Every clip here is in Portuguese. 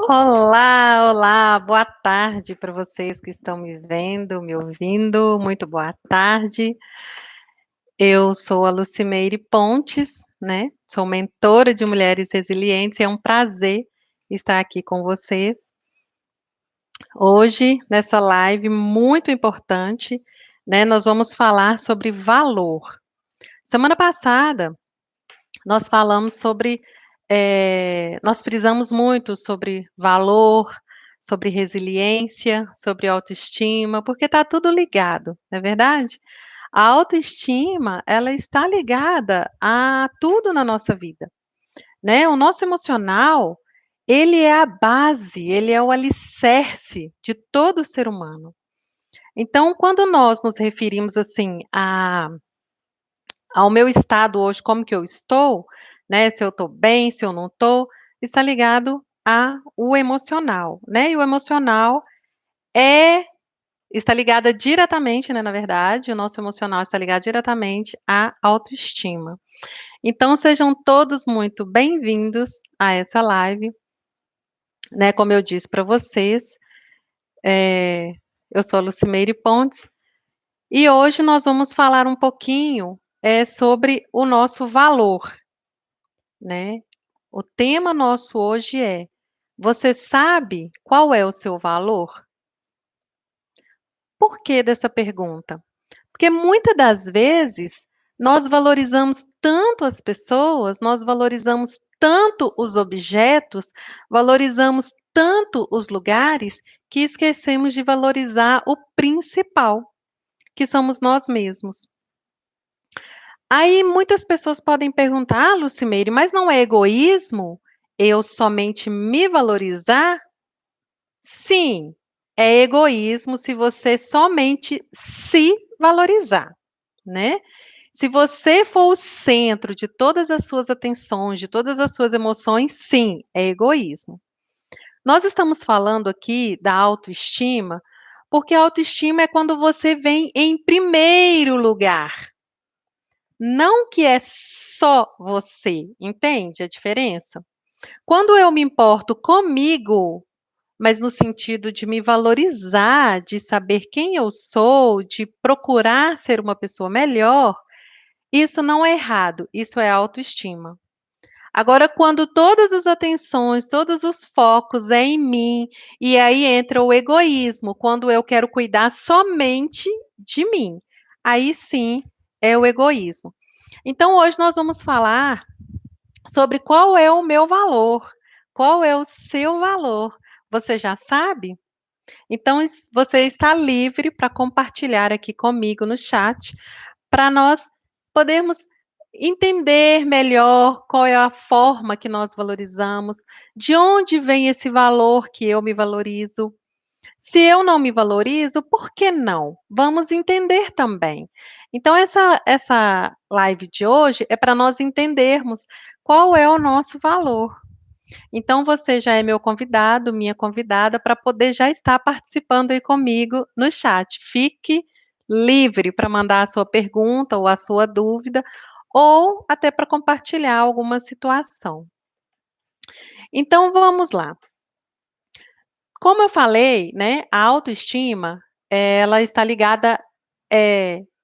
Olá, olá, boa tarde para vocês que estão me vendo, me ouvindo, muito boa tarde. Eu sou a Lucimeire Pontes, né? Sou mentora de mulheres resilientes e é um prazer estar aqui com vocês hoje nessa live muito importante, né? Nós vamos falar sobre valor. Semana passada nós falamos sobre, nós frisamos muito sobre valor, sobre resiliência, sobre autoestima, porque está tudo ligado, não é verdade? A autoestima, ela está ligada a tudo na nossa vida, né? O nosso emocional, ele é a base, ele é o alicerce de todo ser humano. Então, quando nós nos referimos assim ao meu estado hoje, como que eu estou, né? Se eu estou bem, se eu não estou, está ligado ao emocional, né? E o emocional é está ligada diretamente, né, na verdade, o nosso emocional está ligado diretamente à autoestima. Então, sejam todos muito bem-vindos a essa live, né? Como eu disse para vocês, eu sou a Lucimeire Pontes e hoje nós vamos falar um pouquinho sobre o nosso valor, né? O tema nosso hoje é: você sabe qual é o seu valor? Por que dessa pergunta? Porque muitas das vezes nós valorizamos tanto as pessoas, nós valorizamos tanto os objetos, valorizamos tanto os lugares, que esquecemos de valorizar o principal, que somos nós mesmos. Aí muitas pessoas podem perguntar: ah, Lucimeire, mas não é egoísmo eu somente me valorizar? Sim, é egoísmo se você somente se valorizar, né? Se você for o centro de todas as suas atenções, de todas as suas emoções, sim, é egoísmo. Nós estamos falando aqui da autoestima, porque a autoestima é quando você vem em primeiro lugar. Não que é só você, entende a diferença? Quando eu me importo comigo, mas no sentido de me valorizar, de saber quem eu sou, de procurar ser uma pessoa melhor, isso não é errado, isso é autoestima. Agora, quando todas as atenções, todos os focos é em mim, e aí entra o egoísmo, quando eu quero cuidar somente de mim, aí sim é o egoísmo. Então, hoje nós vamos falar sobre qual é o meu valor, qual é o seu valor. Você já sabe? Então, você está livre para compartilhar aqui comigo no chat, para nós podermos entender melhor qual é a forma que nós valorizamos, de onde vem esse valor que eu me valorizo. Se eu não me valorizo, por que não? Vamos entender também. Então, essa live de hoje é para nós entendermos qual é o nosso valor. Então, você já é meu convidado, minha convidada, para poder já estar participando aí comigo no chat. Fique livre para mandar a sua pergunta ou a sua dúvida, ou até para compartilhar alguma situação. Então, vamos lá. Como eu falei, né, a autoestima, ela está ligada,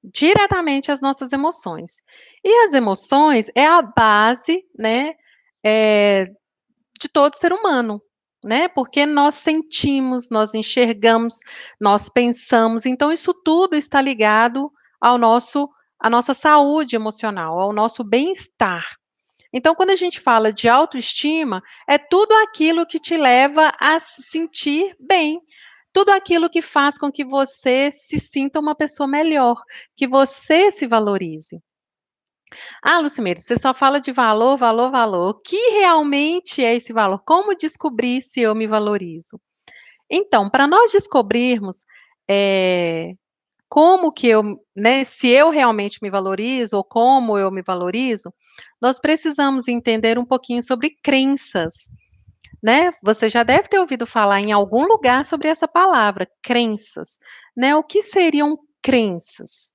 diretamente às nossas emoções. E as emoções é a base, né, eh, de todo ser humano, né, porque nós sentimos, nós enxergamos, nós pensamos, então isso tudo está ligado ao nosso à nossa saúde emocional, ao nosso bem-estar. Então, quando a gente fala de autoestima, é tudo aquilo que te leva a se sentir bem, tudo aquilo que faz com que você se sinta uma pessoa melhor, que você se valorize. Ah, Lucimeire, você só fala de valor, valor, valor. O que realmente é esse valor? Como descobrir se eu me valorizo? Então, para nós descobrirmos, eh, como que eu, né, se eu realmente me valorizo ou como eu me valorizo, nós precisamos entender um pouquinho sobre crenças, né? Você já deve ter ouvido falar em algum lugar sobre essa palavra, crenças, né? O que seriam crenças?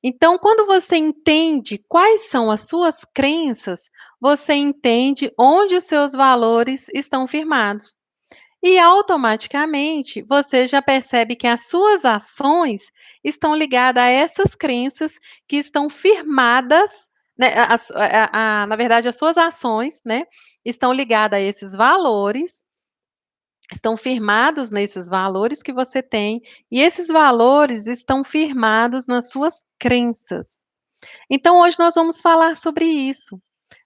Então, quando você entende quais são as suas crenças, você entende onde os seus valores estão firmados. E automaticamente você já percebe que as suas ações estão ligadas a essas crenças que estão firmadas, né, na verdade, as suas ações, né, estão ligadas a esses valores, estão firmados nesses valores que você tem, e esses valores estão firmados nas suas crenças. Então, hoje nós vamos falar sobre isso,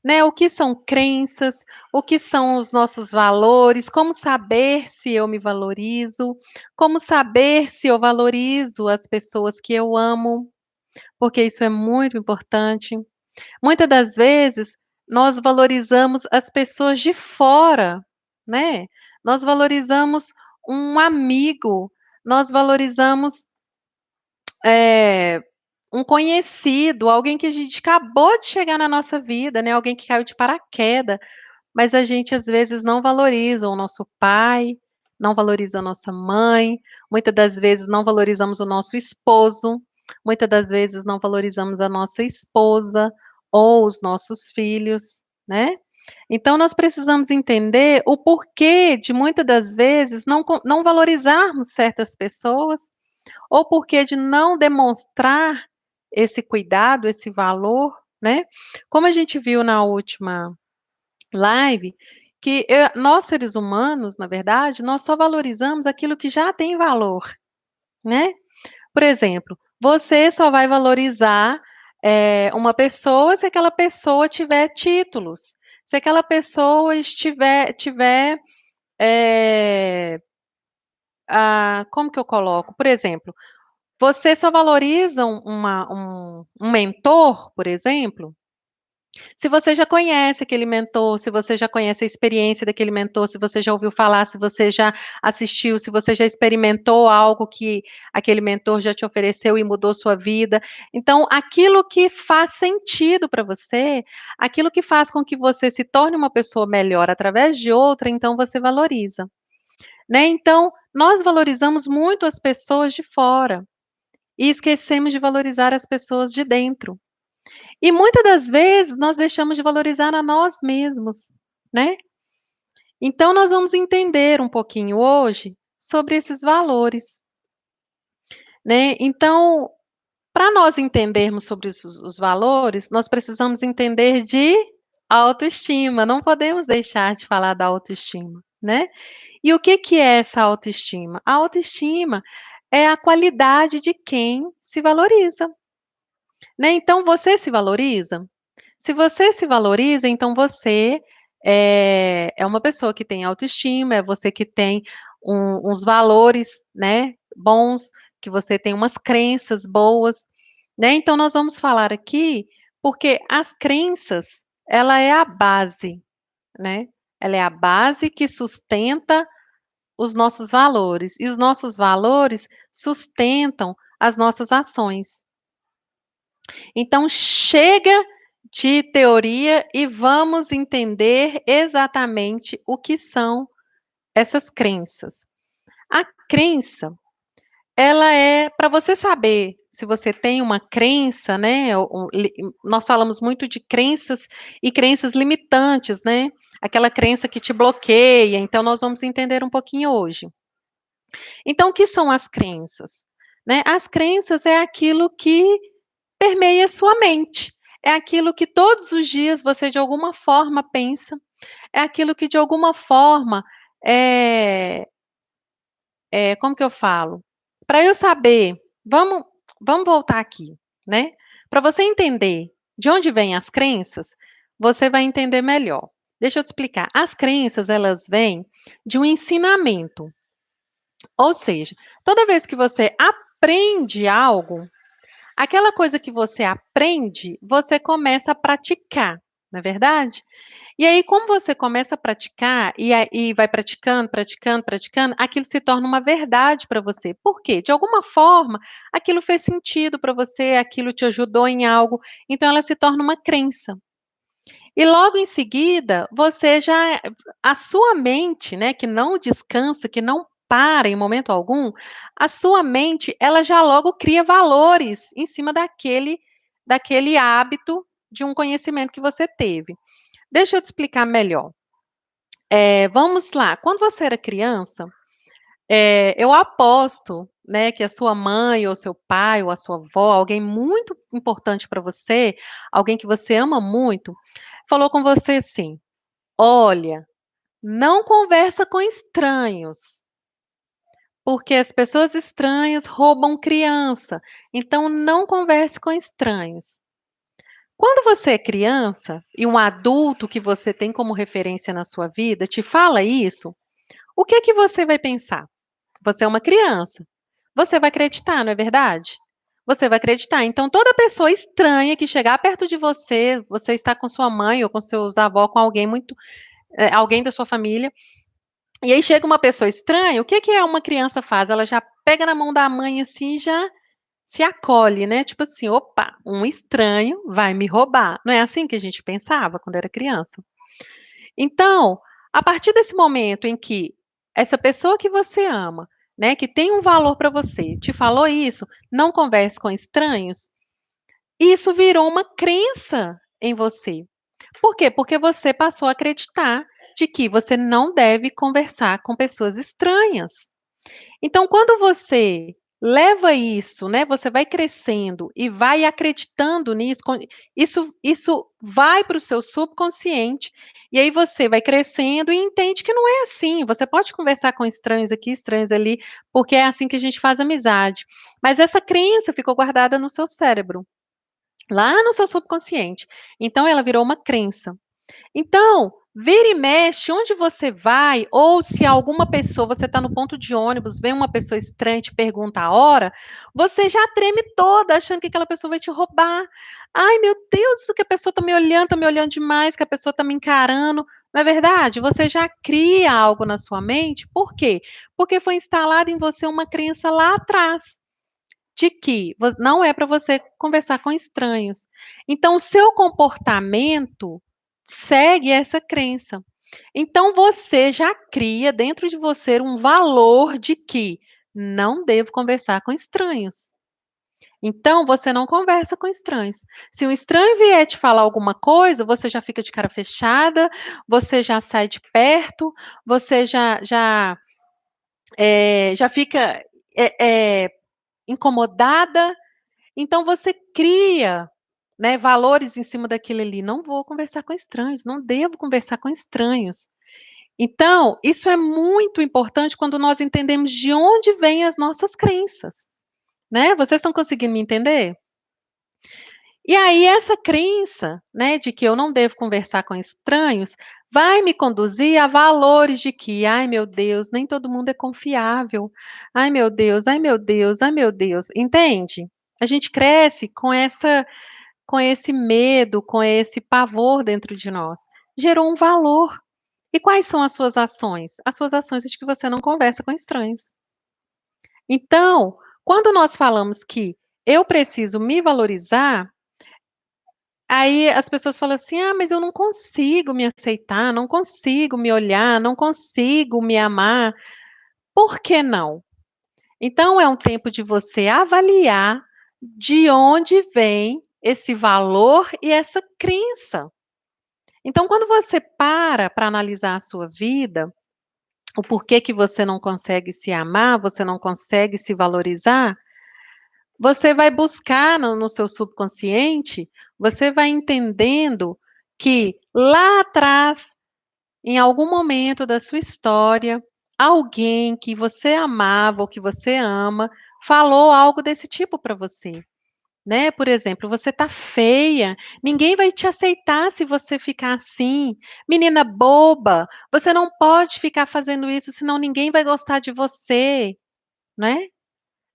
né? O que são crenças, o que são os nossos valores, como saber se eu me valorizo, como saber se eu valorizo as pessoas que eu amo, porque isso é muito importante. Muitas das vezes, nós valorizamos as pessoas de fora, né? Nós valorizamos um amigo, nós valorizamos eh, um conhecido, alguém que a gente acabou de chegar na nossa vida, né, alguém que caiu de paraquedas, mas a gente às vezes não valoriza o nosso pai, não valoriza a nossa mãe, muitas das vezes não valorizamos o nosso esposo, muitas das vezes não valorizamos a nossa esposa ou os nossos filhos, né. Então nós precisamos entender o porquê de muitas das vezes não valorizarmos certas pessoas, ou porquê de não demonstrar esse cuidado, esse valor, né. Como a gente viu na última live, que nós seres humanos, na verdade, nós só valorizamos aquilo que já tem valor, né. Por exemplo, você só vai valorizar, uma pessoa se aquela pessoa tiver títulos, se aquela pessoa tiver, eh, como que eu coloco? Por exemplo, você só valoriza um mentor, por exemplo, se você já conhece aquele mentor, se você já conhece a experiência daquele mentor, se você já ouviu falar, se você já assistiu, se você já experimentou algo que aquele mentor já te ofereceu e mudou sua vida. Então, aquilo que faz sentido para você, aquilo que faz com que você se torne uma pessoa melhor através de outra, então você valoriza, né. Então, nós valorizamos muito as pessoas de fora e esquecemos de valorizar as pessoas de dentro. E muitas das vezes nós deixamos de valorizar a nós mesmos, né. Então nós vamos entender um pouquinho hoje sobre esses valores, né. Então, para nós entendermos sobre os valores, nós precisamos entender de autoestima, não podemos deixar de falar da autoestima, né. E o que que é essa autoestima? A autoestima é a qualidade de quem se valoriza, né. Então você se valoriza? Se você se valoriza, então você é uma pessoa que tem autoestima, é você que tem uns valores, né, bons, que você tem umas crenças boas, né. Então nós vamos falar aqui, porque as crenças, ela é a base, né, ela é a base que sustenta os nossos valores, e os nossos valores sustentam as nossas ações. Então chega de teoria e vamos entender exatamente o que são essas crenças. A crença, ela é para você saber se você tem uma crença, né, nós falamos muito de crenças e crenças limitantes, né, aquela crença que te bloqueia, então nós vamos entender um pouquinho hoje. Então o que são as crenças? Né, as crenças é aquilo que permeia sua mente. É aquilo que todos os dias você de alguma forma pensa, é aquilo que de alguma forma, eh como que eu falo? Para eu saber, vamos voltar aqui, né, para você entender de onde vêm as crenças, você vai entender melhor. Deixa eu te explicar, as crenças elas vêm de um ensinamento, ou seja, toda vez que você aprende algo, aquela coisa que você aprende, você começa a praticar, não é verdade? E aí, como você começa a praticar, e vai praticando, praticando, praticando, aquilo se torna uma verdade para você. Por quê? De alguma forma, aquilo fez sentido para você, aquilo te ajudou em algo, então ela se torna uma crença. E logo em seguida, você já a sua mente, né, que não descansa, que não para em momento algum, a sua mente, ela já logo cria valores em cima daquele hábito de um conhecimento que você teve. Deixa eu te explicar melhor. Vamos lá, quando você era criança, eu aposto, né, que a sua mãe ou seu pai ou a sua avó, alguém muito importante para você, alguém que você ama muito, falou com você assim: "Olha, não conversa com estranhos, porque as pessoas estranhas roubam criança, então não converse com estranhos". Quando você é criança e um adulto que você tem como referência na sua vida te fala isso, o que que você vai pensar? Você é uma criança. Você vai acreditar, não é verdade? Você vai acreditar. Então, toda pessoa estranha que chegar perto de você, você está com sua mãe ou com seus avós, com alguém alguém da sua família, e aí chega uma pessoa estranha, o que que uma criança faz? Ela já pega na mão da mãe assim e já se acolhe, né? Tipo assim, opa, um estranho vai me roubar. Não é assim que a gente pensava quando era criança? Então, a partir desse momento em que essa pessoa que você ama, né, que tem um valor para você, te falou isso, não converse com estranhos, isso virou uma crença em você. Por quê? Porque você passou a acreditar de que você não deve conversar com pessoas estranhas. Então, quando você leva isso, né, você vai crescendo e vai acreditando nisso, isso vai para o seu subconsciente, e aí você vai crescendo e entende que não é assim. Você pode conversar com estranhos aqui, estranhos ali, porque é assim que a gente faz amizade. Mas essa crença ficou guardada no seu cérebro, lá no seu subconsciente. Então, ela virou uma crença. Então, vira e mexe, onde você vai, ou se alguma pessoa, você está no ponto de ônibus, vem uma pessoa estranha e te pergunta a hora, você já treme toda, achando que aquela pessoa vai te roubar. Ai, meu Deus, que a pessoa está me olhando demais, que a pessoa está me encarando. Não é verdade? Você já cria algo na sua mente, por quê? Porque foi instalada em você uma crença lá atrás de que não é para você conversar com estranhos. Então, o seu comportamento segue essa crença. Então, você já cria dentro de você um valor de que não devo conversar com estranhos. Então, você não conversa com estranhos. Se um estranho vier te falar alguma coisa, você já fica de cara fechada, você já sai de perto, você já fica incomodada. Então você cria, né, valores em cima daquilo ali. Não vou conversar com estranhos, não devo conversar com estranhos. Então, isso é muito importante quando nós entendemos de onde vêm as nossas crenças, né? Vocês estão conseguindo me entender? E aí essa crença, né, de que eu não devo conversar com estranhos, vai me conduzir a valores de que, ai meu Deus, nem todo mundo é confiável. Ai meu Deus, ai meu Deus, ai meu Deus, entende? A gente cresce com esse medo, com esse pavor dentro de nós. Gerou um valor. E quais são as suas ações? As suas ações é de que você não conversa com estranhos. Então, quando nós falamos que eu preciso me valorizar, aí as pessoas falam assim: "Ah, mas eu não consigo me aceitar, não consigo me olhar, não consigo me amar". Por que não? Então é um tempo de você avaliar de onde vem esse valor e essa crença. Então, quando você para analisar a sua vida, o porquê que você não consegue se amar, você não consegue se valorizar, você vai buscar no seu subconsciente, você vai entendendo que lá atrás, em algum momento da sua história, alguém que você amava ou que você ama, falou algo desse tipo para você. Né, por exemplo, você tá feia, ninguém vai te aceitar se você ficar assim. Menina boba, você não pode ficar fazendo isso, senão ninguém vai gostar de você, né.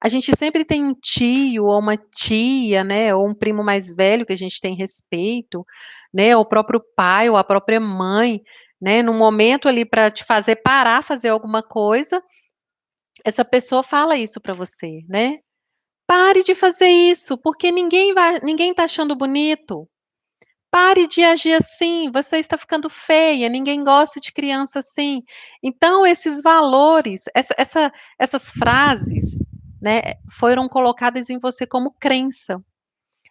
A gente sempre tem um tio ou uma tia, né, ou um primo mais velho que a gente tem respeito, né, o próprio pai ou a própria mãe, né, num momento ali para te fazer parar, fazer alguma coisa, essa pessoa fala isso para você, né. "Pare de fazer isso, porque ninguém está achando bonito. Pare de agir assim, você está ficando feia, ninguém gosta de criança assim. Então esses valores, essas frases, né, foram colocadas em você como crença.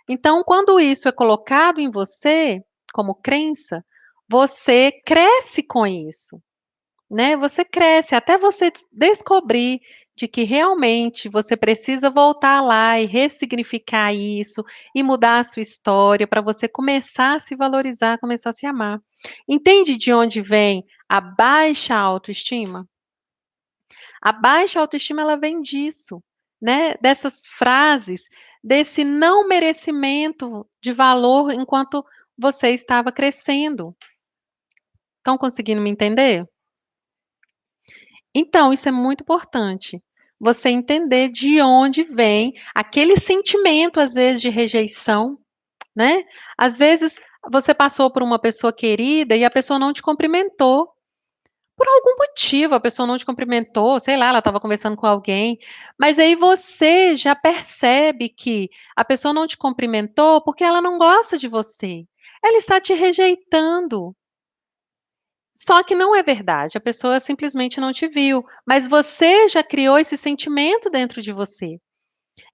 Então quando isso é colocado em você como crença, você cresce com isso. Né, você cresce até você descobrir de que realmente você precisa voltar lá e ressignificar isso, e mudar a sua história para você começar a se valorizar, começar a se amar. Entende de onde vem a baixa autoestima? A baixa autoestima ela vem disso, né, dessas frases, desse não merecimento de valor enquanto você estava crescendo. Estão conseguindo me entender? Então, isso é muito importante. Você entender de onde vem aquele sentimento, às vezes, de rejeição, né? Às vezes, você passou por uma pessoa querida e a pessoa não te cumprimentou. Por algum motivo, a pessoa não te cumprimentou, sei lá, ela estava conversando com alguém, mas aí você já percebe que a pessoa não te cumprimentou porque ela não gosta de você. Ela está te rejeitando. Só que não é verdade, a pessoa simplesmente não te viu, mas você já criou esse sentimento dentro de você.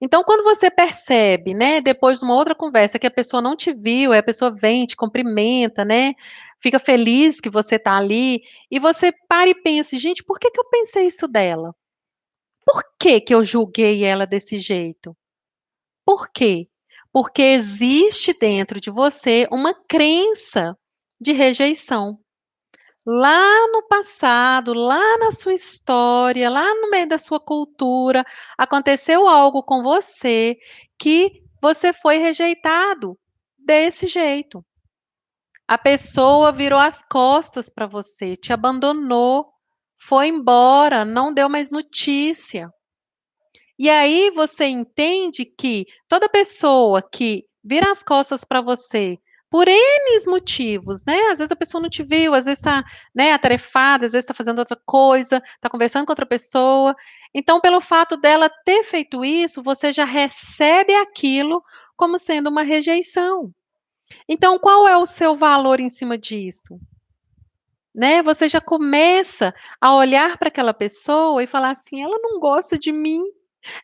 Então, quando você percebe, né, depois de uma outra conversa que a pessoa não te viu, aí a pessoa vem, te cumprimenta, né, fica feliz que você está ali, e você para e pensa: "Gente, por que que eu pensei isso dela? Por que que eu julguei ela desse jeito? Por quê?" Porque existe dentro de você uma crença de rejeição. Lá no passado, lá na sua história, lá no meio da sua cultura, aconteceu algo com você que você foi rejeitado desse jeito. A pessoa virou as costas para você, te abandonou, foi embora, não deu mais notícia. E aí você entende que toda pessoa que vira as costas para você, por N motivos, né, às vezes a pessoa não te viu, às vezes está, né, atarefada, às vezes está fazendo outra coisa, está conversando com outra pessoa. Então, pelo fato dela ter feito isso, você já recebe aquilo como sendo uma rejeição. Então, qual é o seu valor em cima disso? Né, você já começa a olhar para aquela pessoa e falar assim: "Ela não gosta de mim,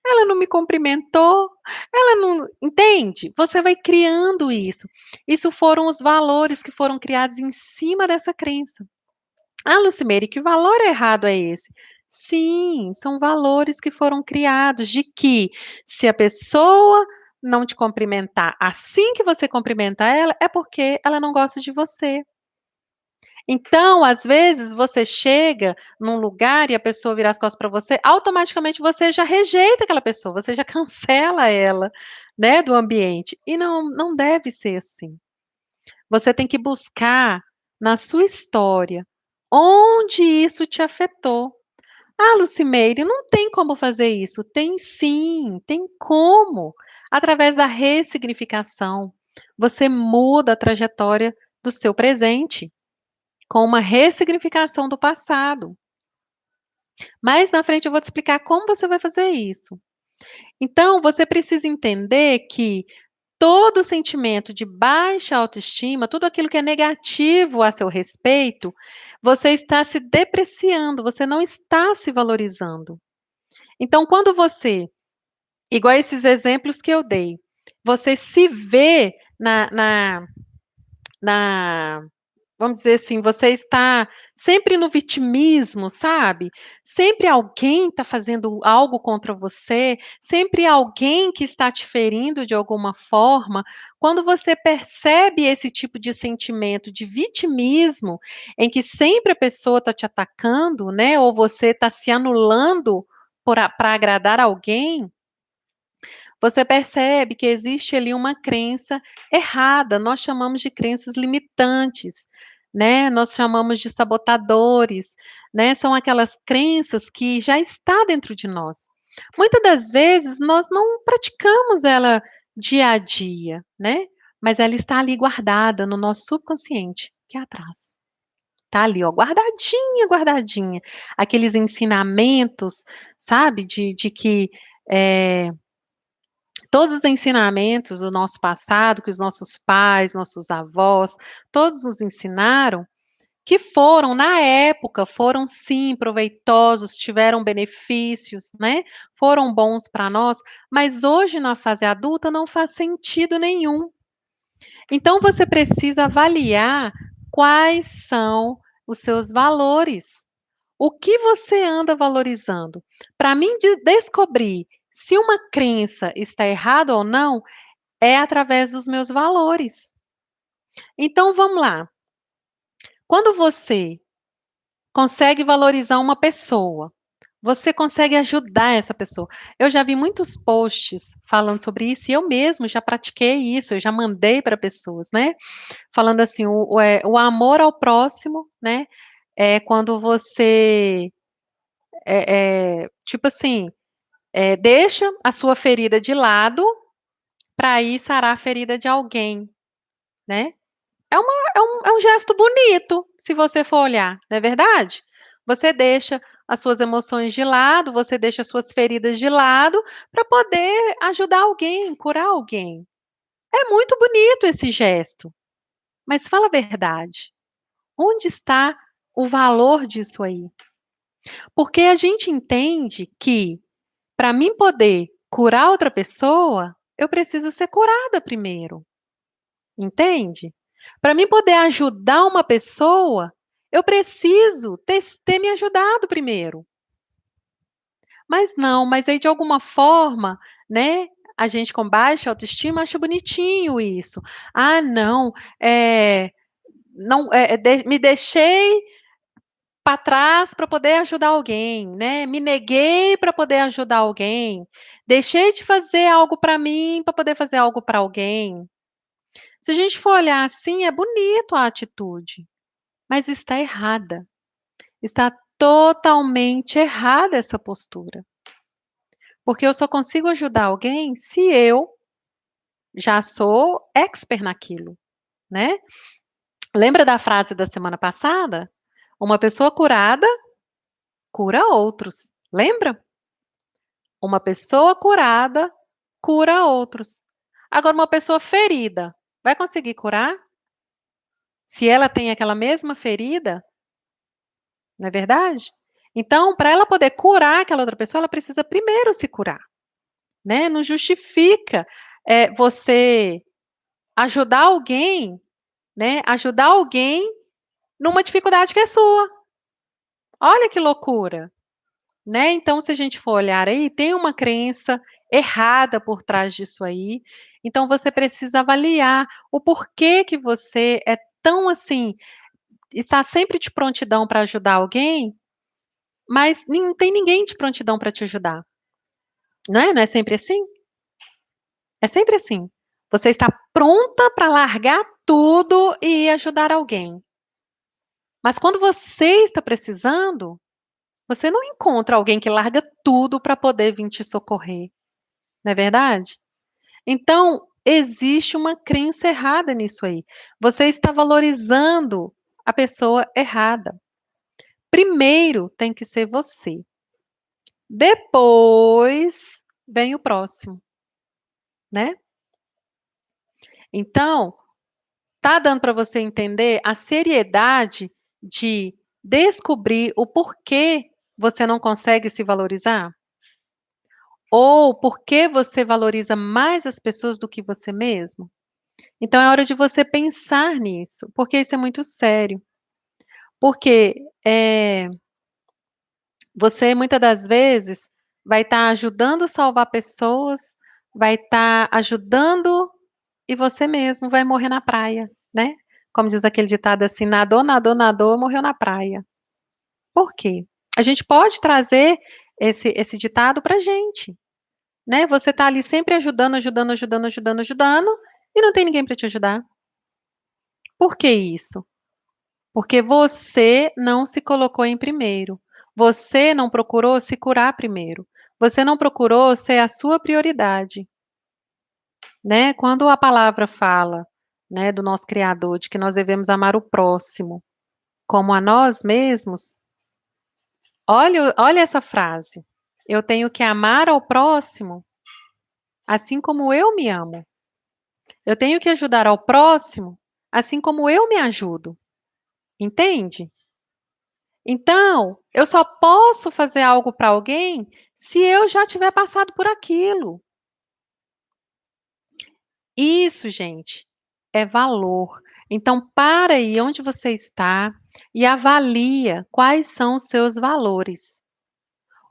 ela não me cumprimentou, ela não", entende? Você vai criando isso. Isso foram os valores que foram criados em cima dessa crença. "Ah, Lucimeire, que valor errado é esse?" Sim, são valores que foram criados de que se a pessoa não te cumprimentar assim que você cumprimenta ela, é porque ela não gosta de você. Então, às vezes, você chega num lugar e a pessoa vira as costas para você, automaticamente você já rejeita aquela pessoa, você já cancela ela, né, do ambiente. E não deve ser assim. Você tem que buscar na sua história onde isso te afetou. "Ah, Lucimeire, não tem como fazer isso". Tem sim, tem como. Através da ressignificação, você muda a trajetória do seu presente com uma ressignificação do passado. Mais na frente eu vou te explicar como você vai fazer isso. Então, você precisa entender que todo sentimento de baixa autoestima, tudo aquilo que é negativo a seu respeito, você está se depreciando, você não está se valorizando. Então, quando você, igual esses exemplos que eu dei, você se vê na vamos dizer assim, você está sempre no vitimismo, sabe? Sempre alguém está fazendo algo contra você, sempre alguém que está te ferindo de alguma forma. Quando você percebe esse tipo de sentimento de vitimismo, em que sempre a pessoa está te atacando, né? Ou você está se anulando para agradar alguém, você percebe que existe ali uma crença errada, nós chamamos de crenças limitantes, né, nós chamamos de sabotadores, né, são aquelas crenças que já está dentro de nós. Muitas das vezes nós não praticamos ela dia a dia, né, mas ela está ali guardada no nosso subconsciente, que é atrás. Tá ali, ó, guardadinha, guardadinha. Aqueles ensinamentos, sabe, de que, eh Todos os ensinamentos do nosso passado, que os nossos pais, nossos avós, todos nos ensinaram, que foram, na época, foram sim proveitosos, tiveram benefícios, né? Foram bons para nós, mas hoje na fase adulta não faz sentido nenhum. Então você precisa avaliar quais são os seus valores. O que você anda valorizando? Para mim descobrir se uma crença está errada ou não é através dos meus valores. Então vamos lá. Quando você consegue valorizar uma pessoa, você consegue ajudar essa pessoa. Eu já vi muitos posts falando sobre isso e eu mesmo já pratiquei isso, eu já mandei para pessoas, né? Falando assim, o amor ao próximo, né? É quando você, tipo assim, deixa a sua ferida de lado para ir sarar a ferida de alguém, né? É um gesto bonito, se você for olhar, não é verdade? Você deixa as suas emoções de lado, você deixa as suas feridas de lado para poder ajudar alguém, curar alguém. É muito bonito esse gesto, mas fala a verdade. Onde está o valor disso aí? Porque a gente entende que para mim poder curar outra pessoa, eu preciso ser curada primeiro. Entende? Para mim poder ajudar uma pessoa, eu preciso ter me ajudado primeiro. Mas não, mas aí de alguma forma, né, a gente com baixa autoestima acha bonitinho isso. Ah, não, não, me deixei para trás para poder ajudar alguém, né? Me neguei para poder ajudar alguém. Deixei de fazer algo para mim para poder fazer algo para alguém. Se a gente for olhar assim, é bonito a atitude, mas está errada. Está totalmente errada essa postura. Porque eu só consigo ajudar alguém se eu já sou expert naquilo, né? Lembra da frase da semana passada? Uma pessoa curada cura outros. Lembra? Uma pessoa curada cura outros. Agora, uma pessoa ferida vai conseguir curar? Se ela tem aquela mesma ferida, não é verdade? Então, para ela poder curar aquela outra pessoa, ela precisa primeiro se curar, né? Não justifica você ajudar alguém, né? Ajudar alguém numa dificuldade que é sua. Olha que loucura, né? Então, se a gente for olhar aí, tem uma crença errada por trás disso aí. Então, você precisa avaliar o porquê que você é tão assim, está sempre de prontidão para ajudar alguém, mas não tem ninguém de prontidão para te ajudar. Não é? Não é sempre assim? É sempre assim. Você está pronta para largar tudo e ir ajudar alguém. Mas quando você está precisando, você não encontra alguém que larga tudo para poder vir te socorrer. Não é verdade? Então, existe uma crença errada nisso aí. Você está valorizando a pessoa errada. Primeiro tem que ser você. Depois vem o próximo, né? Então, tá dando para você entender a seriedade de descobrir o porquê você não consegue se valorizar? Ou por que você valoriza mais as pessoas do que você mesmo? Então é hora de você pensar nisso, porque isso é muito sério. Porque você muitas das vezes vai estar ajudando a salvar pessoas, vai estar ajudando e você mesmo vai morrer na praia, né? Como diz aquele ditado assim: nadou, nadou, nadou, morreu na praia. Por quê? A gente pode trazer esse ditado para a gente, né? Você está ali sempre ajudando, ajudando, ajudando, ajudando, ajudando, e não tem ninguém para te ajudar. Por que isso? Porque você não se colocou em primeiro. Você não procurou se curar primeiro. Você não procurou ser a sua prioridade, né? Quando a palavra fala, né, do nosso Criador, de que nós devemos amar o próximo como a nós mesmos, olha essa frase. Eu tenho que amar ao próximo assim como eu me amo. Eu tenho que ajudar ao próximo, assim como eu me ajudo. Entende? Então, eu só posso fazer algo para alguém se eu já tiver passado por aquilo. Isso, gente, é valor. Então, para aí onde você está e avalia quais são os seus valores.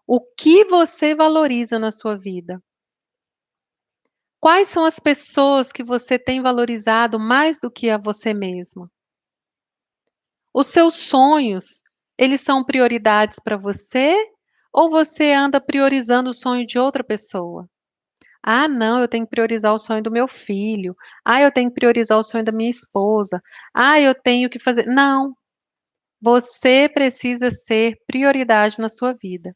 O que você valoriza na sua vida? Quais são as pessoas que você tem valorizado mais do que a você mesma? Os seus sonhos, eles são prioridades para você ou você anda priorizando o sonho de outra pessoa? Ah, não, eu tenho que priorizar o sonho do meu filho. Ah, eu tenho que priorizar o sonho da minha esposa. Ah, eu tenho que fazer. Não, você precisa ser prioridade na sua vida.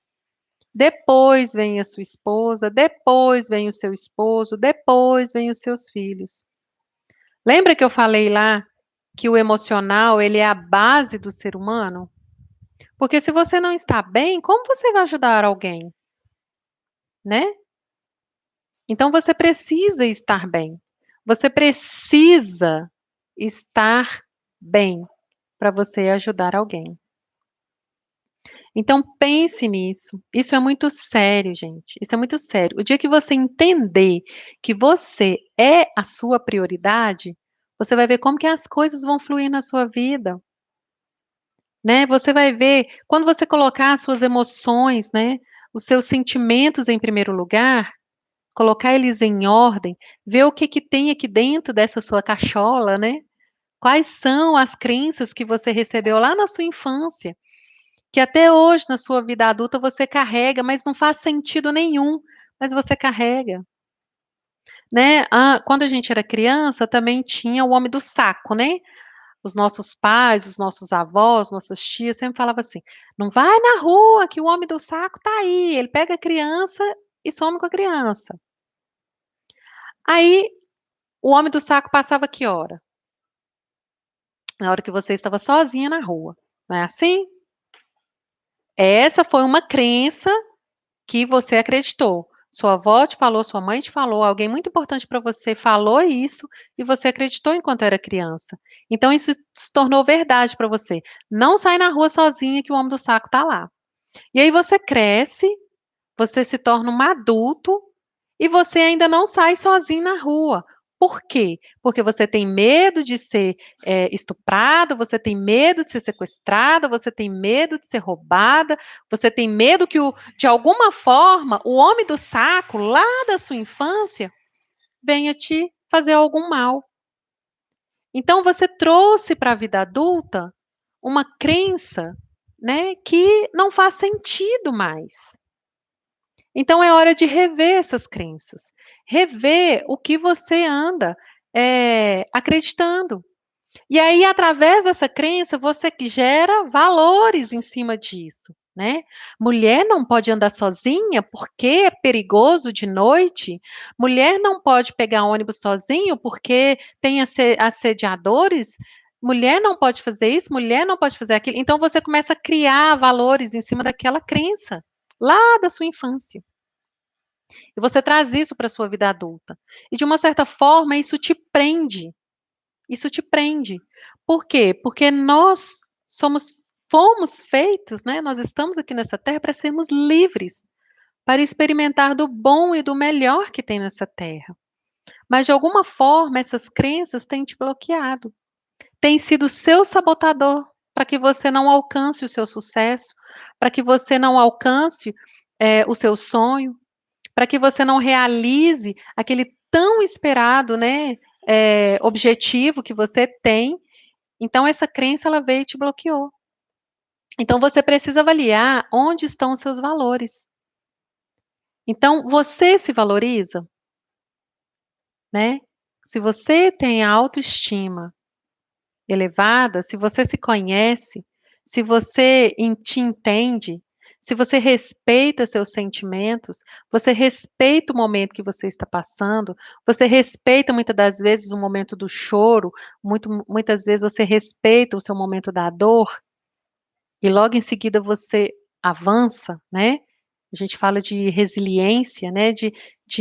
Depois vem a sua esposa, depois vem o seu esposo, depois vem os seus filhos. Lembra que eu falei lá que o emocional, ele é a base do ser humano? Porque se você não está bem, como você vai ajudar alguém, né? Então você precisa estar bem. Você precisa estar bem para você ajudar alguém. Então pense nisso. Isso é muito sério, gente. Isso é muito sério. O dia que você entender que você é a sua prioridade, você vai ver como que as coisas vão fluir na sua vida, né? Você vai ver quando você colocar as suas emoções, né, os seus sentimentos em primeiro lugar, colocar eles em ordem, ver o que que tem aqui dentro dessa sua cachola, né? Quais são as crenças que você recebeu lá na sua infância, que até hoje na sua vida adulta você carrega, mas não faz sentido nenhum, mas você carrega, né? Ah, quando a gente era criança, também tinha o homem do saco, né? Os nossos pais, os nossos avós, nossas tias sempre falavam assim: não vai na rua que o homem do saco tá aí, ele pega a criança e some com a criança. Aí o homem do saco passava que hora? Na hora que você estava sozinha na rua, não é assim? Essa foi uma crença que você acreditou. Sua avó te falou, sua mãe te falou, alguém muito importante para você falou isso e você acreditou enquanto era criança. Então isso se tornou verdade para você. Não sai na rua sozinha que o homem do saco tá lá. E aí você cresce, você se torna um adulto e você ainda não sai sozinho na rua. Por quê? Porque você tem medo de ser estuprado, você tem medo de ser sequestrada, você tem medo de ser roubada, você tem medo que, de alguma forma, o homem do saco, lá da sua infância, venha te fazer algum mal. Então, você trouxe para a vida adulta uma crença, né, que não faz sentido mais. Então é hora de rever essas crenças, rever o que você anda acreditando. E aí, através dessa crença, você que gera valores em cima disso, né? Mulher não pode andar sozinha porque é perigoso de noite. Mulher não pode pegar ônibus sozinho porque tem assediadores. Mulher não pode fazer isso, mulher não pode fazer aquilo. Então você começa a criar valores em cima daquela crença lá da sua infância. E você traz isso para a sua vida adulta. E de uma certa forma, isso te prende. Isso te prende. Por quê? Porque nós somos fomos feitos, né? Nós estamos aqui nessa terra para sermos livres, para experimentar do bom e do melhor que tem nessa terra. Mas de alguma forma essas crenças têm te bloqueado. Tem sido seu sabotador para que você não alcance o seu sucesso, para que você não alcance o seu sonho, para que você não realize aquele tão esperado, né, objetivo que você tem. Então essa crença ela veio e te bloqueou. Então você precisa avaliar onde estão os seus valores. Então você se valoriza, né? Se você tem a autoestima elevada, se você se conhece, se você te entende, se você respeita seus sentimentos, você respeita o momento que você está passando, você respeita muitas das vezes o momento do choro, muitas vezes você respeita o seu momento da dor, e logo em seguida você avança, né? a gente fala de resiliência, né, de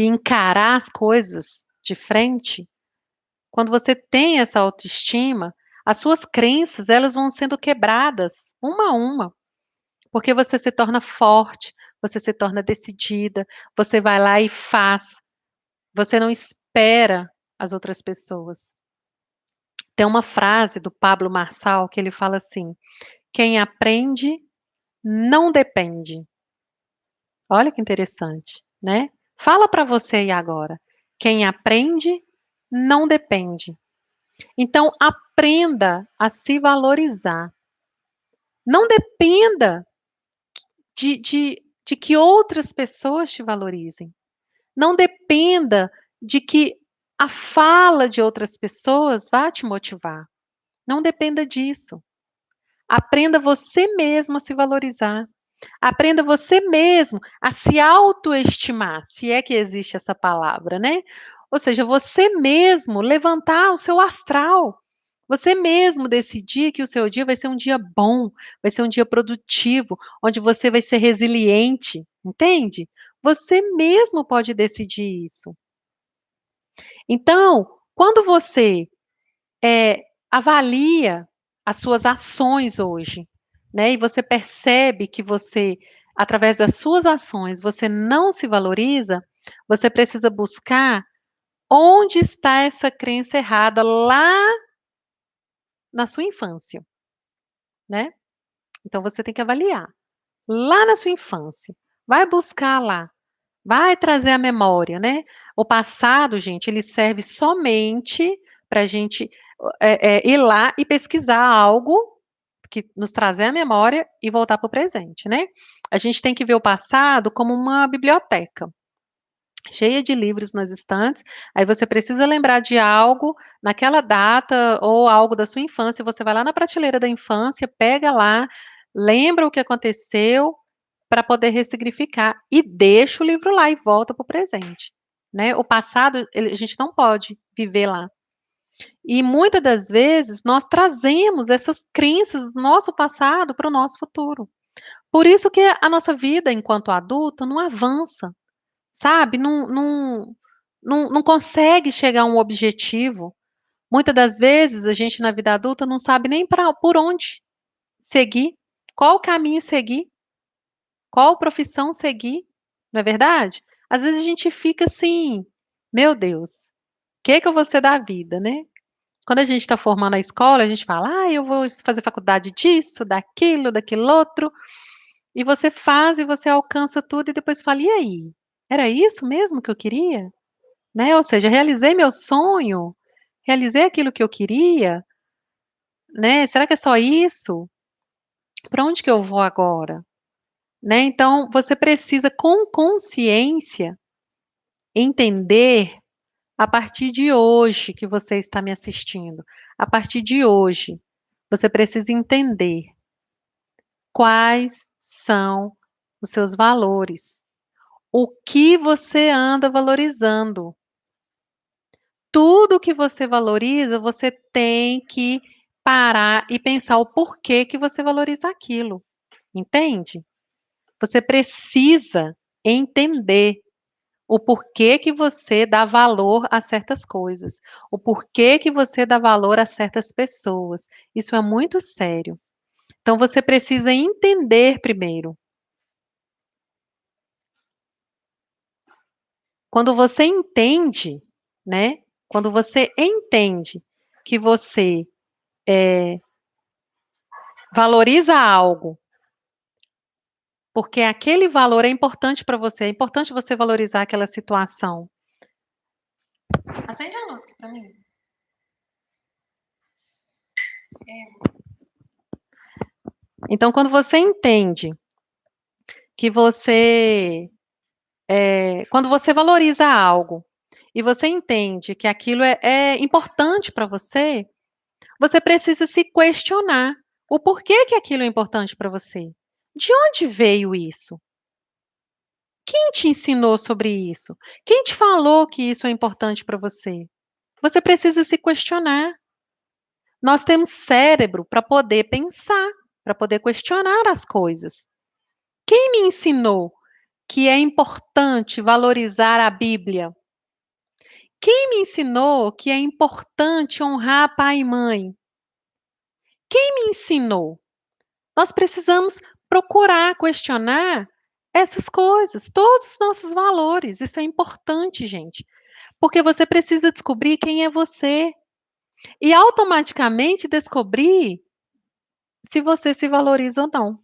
encarar as coisas de frente. Quando você tem essa autoestima, as suas crenças, elas vão sendo quebradas uma a uma, porque você se torna forte, você se torna decidida, você vai lá e faz, você não espera as outras pessoas. Tem uma frase do Pablo Marçal que ele fala assim: "Quem aprende não depende". Olha que interessante, né? Fala para você aí agora. Quem aprende não depende. Então aprenda a se valorizar. Não dependa de que outras pessoas te valorizem. Não dependa de que a fala de outras pessoas vá te motivar. Não dependa disso. Aprenda você mesmo a se valorizar. Aprenda você mesmo a se autoestimar, se é que existe essa palavra, né? Ou seja, você mesmo levantar o seu astral. Você mesmo decidir que o seu dia vai ser um dia bom, vai ser um dia produtivo, onde você vai ser resiliente, entende? Você mesmo pode decidir isso. Então, quando você avalia as suas ações hoje, né, e você percebe que você, através das suas ações, você não se valoriza, você precisa buscar onde está essa crença errada lá na sua infância, né. Então você tem que avaliar, lá na sua infância, vai buscar lá, vai trazer a memória, né. O passado, gente, ele serve somente pra gente, ir lá e pesquisar algo que nos trazer a memória e voltar para o presente, né. A gente tem que ver o passado como uma biblioteca, cheia de livros nas estantes, aí você precisa lembrar de algo naquela data ou algo da sua infância, você vai lá na prateleira da infância, pega lá, lembra o que aconteceu, para poder ressignificar e deixa o livro lá e volta para o presente, né. O passado, a gente não pode viver lá. E muitas das vezes nós trazemos essas crenças do nosso passado para o nosso futuro. Por isso que a nossa vida enquanto adulto não avança, sabe, não consegue chegar a um objetivo. Muitas das vezes a gente na vida adulta não sabe nem por onde seguir, qual caminho seguir, qual profissão seguir, não é verdade? Às vezes a gente fica assim: "Meu Deus, que eu vou ser da vida, né?". Quando a gente está formando a escola, a gente fala: "Ah, eu vou fazer faculdade disso, daquilo, daquilo outro", e você faz e você alcança tudo e depois fala: "E aí? Era isso mesmo que eu queria?", né, ou seja, realizei meu sonho? Realizei aquilo que eu queria? Né, será que é só isso? Para onde que eu vou agora? Né, então você precisa com consciência entender a partir de hoje que você está me assistindo, a partir de hoje, você precisa entender quais são os seus valores, o que você anda valorizando. Tudo que você valoriza, você tem que parar e pensar o porquê que você valoriza aquilo, entende? Você precisa entender o porquê que você dá valor a certas coisas, o porquê que você dá valor a certas pessoas. Isso é muito sério. Então você precisa entender primeiro. Quando você entende, né, quando você entende que você, valoriza algo, porque aquele valor é importante para você, é importante você valorizar aquela situação. Acende a luz aqui para mim. Então quando você entende que você, quando você valoriza algo, e você entende que aquilo é importante para você, você precisa se questionar o porquê que aquilo é importante para você. De onde veio isso? Quem te ensinou sobre isso? Quem te falou que isso é importante para você? Você precisa se questionar. Nós temos cérebro para poder pensar, para poder questionar as coisas. Quem me ensinou que é importante valorizar a Bíblia? Quem me ensinou que é importante honrar pai e mãe? Quem me ensinou? Nós precisamos procurar questionar essas coisas, todos os nossos valores. Isso é importante, gente, porque você precisa descobrir quem é você e automaticamente descobrir se você se valoriza ou não.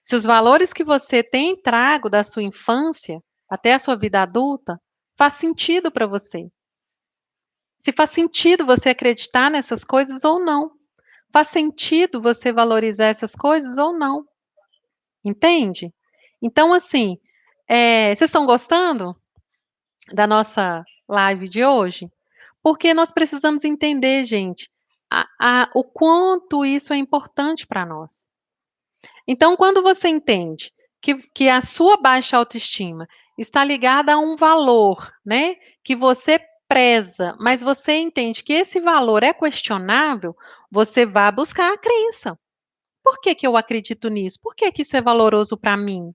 Se os valores que você tem trago da sua infância até a sua vida adulta faz sentido para você. Se faz sentido você acreditar nessas coisas ou não. Faz sentido você valorizar essas coisas ou não. Entende? Então, assim, vocês estão gostando da nossa live de hoje? Porque nós precisamos entender, gente, o quanto isso é importante para nós. Então, quando você entende que a sua baixa autoestima está ligada a um valor, né, que você preza, mas você entende que esse valor é questionável, você vai buscar a crença. Por que que eu acredito nisso? Por que que isso é valoroso para mim?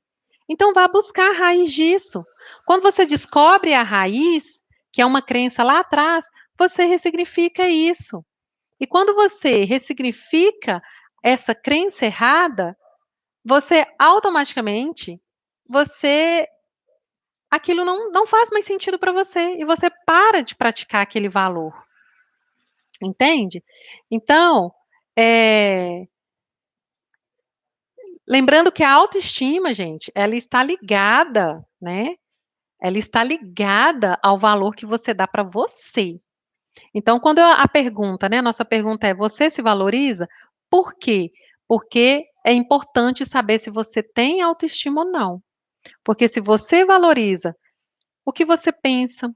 Então, vá buscar a raiz disso. Quando você descobre a raiz, que é uma crença lá atrás, você ressignifica isso. E quando você ressignifica essa crença errada, você automaticamente, você aquilo não faz mais sentido para você e você para de praticar aquele valor, entende? Então, eh, lembrando que a autoestima, gente, ela está ligada, né, ela está ligada ao valor que você dá para você. Então, quando a pergunta, né, a nossa pergunta é: "Você se valoriza?" Por quê? Porque é importante saber se você tem autoestima ou não. Porque se você valoriza o que você pensa,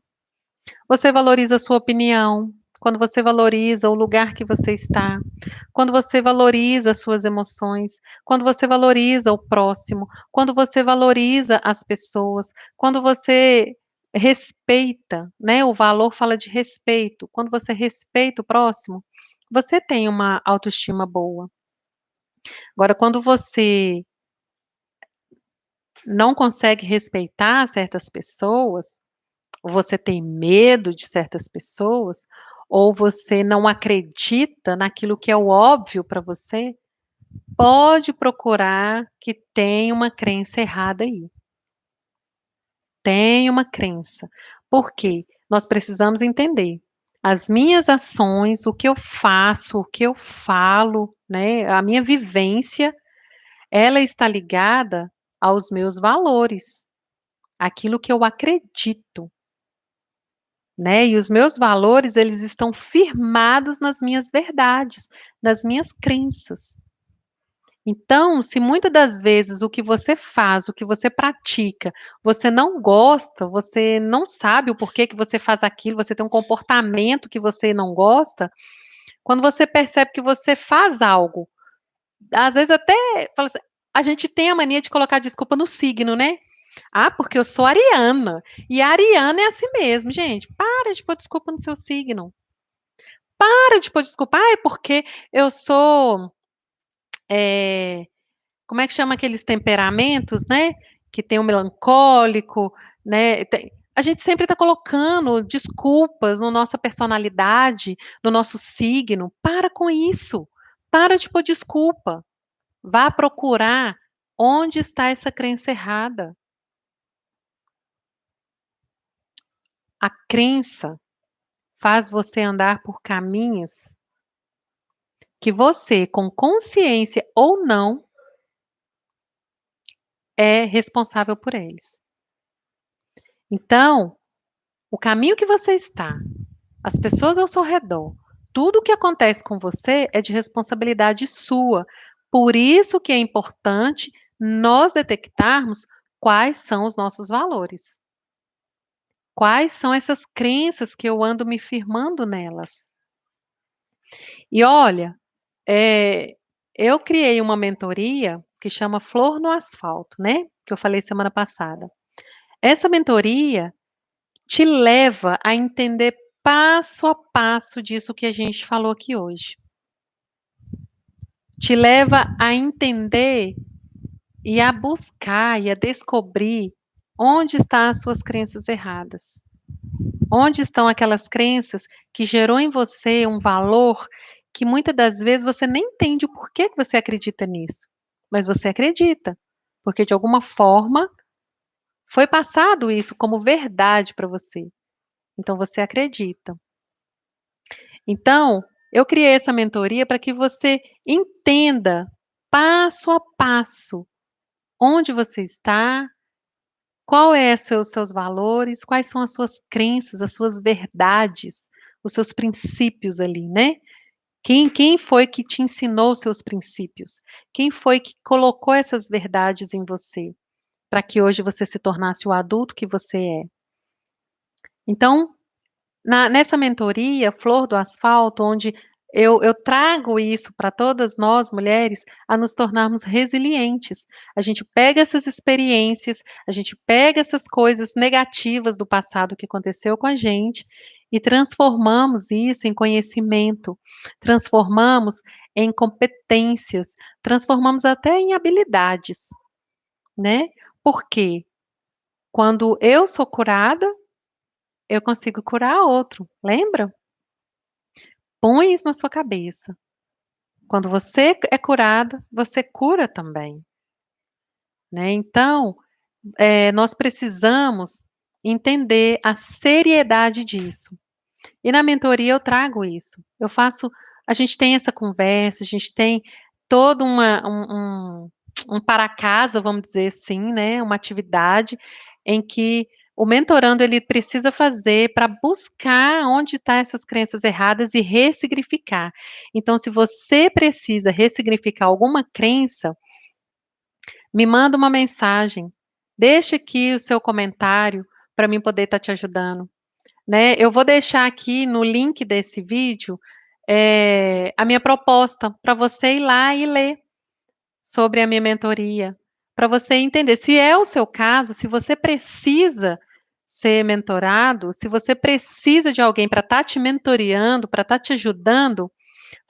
você valoriza a sua opinião, quando você valoriza o lugar que você está, quando você valoriza as suas emoções, quando você valoriza o próximo, quando você valoriza as pessoas, quando você respeita, né, o valor fala de respeito, quando você respeita o próximo, você tem uma autoestima boa. Agora, quando você não consegue respeitar certas pessoas, ou você tem medo de certas pessoas, ou você não acredita naquilo que é o óbvio para você, pode procurar que tem uma crença errada aí. Tem uma crença. Por quê? Nós precisamos entender. As minhas ações, o que eu faço, o que eu falo, né, a minha vivência, ela está ligada aos meus valores, aquilo que eu acredito. Né, e os meus valores, eles estão firmados nas minhas verdades, nas minhas crenças. Então, se muitas das vezes o que você faz, o que você pratica, você não gosta, você não sabe o porquê que você faz aquilo, você tem um comportamento que você não gosta, quando você percebe que você faz algo, às vezes até fala assim, a gente tem a mania de colocar desculpa no signo, né? Ah, porque eu sou ariana. E a ariana é assim mesmo, gente. Para de pôr desculpa no seu signo. Para de pôr desculpa. Ah, é porque eu sou. Como é que chama aqueles temperamentos, né? Que tem o melancólico, né? A gente sempre está colocando desculpas na nossa personalidade, no nosso signo. Para com isso. Para de pôr desculpa. Vá procurar onde está essa crença errada. A crença faz você andar por caminhos que você, com consciência ou não, é responsável por eles. Então, o caminho que você está, as pessoas ao seu redor, tudo o que acontece com você é de responsabilidade sua. Por isso que é importante nós detectarmos quais são os nossos valores. Quais são essas crenças que eu ando me firmando nelas? E olha, eu criei uma mentoria que chama Flor no Asfalto, né, que eu falei semana passada. Essa mentoria te leva a entender passo a passo disso que a gente falou aqui hoje. Te leva a entender e a buscar e a descobrir onde estão as suas crenças erradas. Onde estão aquelas crenças que gerou em você um valor que muitas das vezes você nem entende o porquê que você acredita nisso, mas você acredita, porque de alguma forma foi passado isso como verdade para você. Então você acredita. Então, eu criei essa mentoria para que você entenda passo a passo onde você está, qual é seus valores, quais são as suas crenças, as suas verdades, os seus princípios ali, né? Quem foi que te ensinou os seus princípios? Quem foi que colocou essas verdades em você, para que hoje você se tornasse o adulto que você é? Então, nessa mentoria, Flor do Asfalto, onde eu trago isso para todas nós mulheres, a nos tornarmos resilientes. A gente pega essas experiências, a gente pega essas coisas negativas do passado que aconteceu com a gente e transformamos isso em conhecimento, transformamos em competências, transformamos até em habilidades, né? Porque quando eu sou curada, eu consigo curar outro, lembra? Põe isso na sua cabeça. Quando você é curada, você cura também, né? Então, nós precisamos entender a seriedade disso. E na mentoria eu trago isso. A gente tem essa conversa, a gente tem todo um para casa, vamos dizer assim, né? Uma atividade em que o mentorando ele precisa fazer para buscar onde estão essas crenças erradas e ressignificar. Então, se você precisa ressignificar alguma crença, me manda uma mensagem, deixa aqui o seu comentário para mim poder estar te ajudando, né? Eu vou deixar aqui no link desse vídeo a minha proposta para você ir lá e ler sobre a minha mentoria, para você entender se é o seu caso, se você precisa ser mentorado, se você precisa de alguém para estar te mentoreando, para estar te ajudando,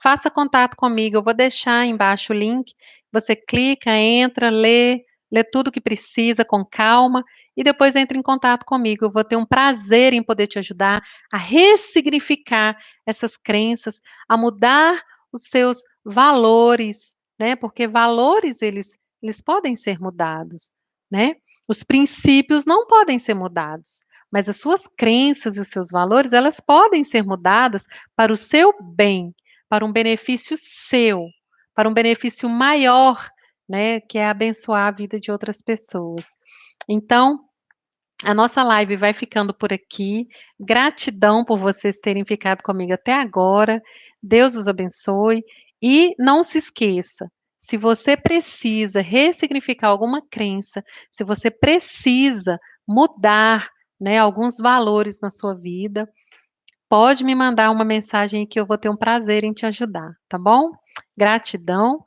faça contato comigo. Eu vou deixar embaixo o link. Você clica, entra, lê tudo o que precisa com calma e depois entre em contato comigo. Eu vou ter um prazer em poder te ajudar a ressignificar essas crenças, a mudar os seus valores, né? Porque valores eles podem ser mudados, né? Os princípios não podem ser mudados, mas as suas crenças e os seus valores, elas podem ser mudadas para o seu bem, para um benefício seu, para um benefício maior, né, que é abençoar a vida de outras pessoas. Então, a nossa live vai ficando por aqui. Gratidão por vocês terem ficado comigo até agora. Deus os abençoe. E não se esqueça, se você precisa ressignificar alguma crença, se você precisa mudar, né, alguns valores na sua vida, pode me mandar uma mensagem que eu vou ter um prazer em te ajudar, tá bom? Gratidão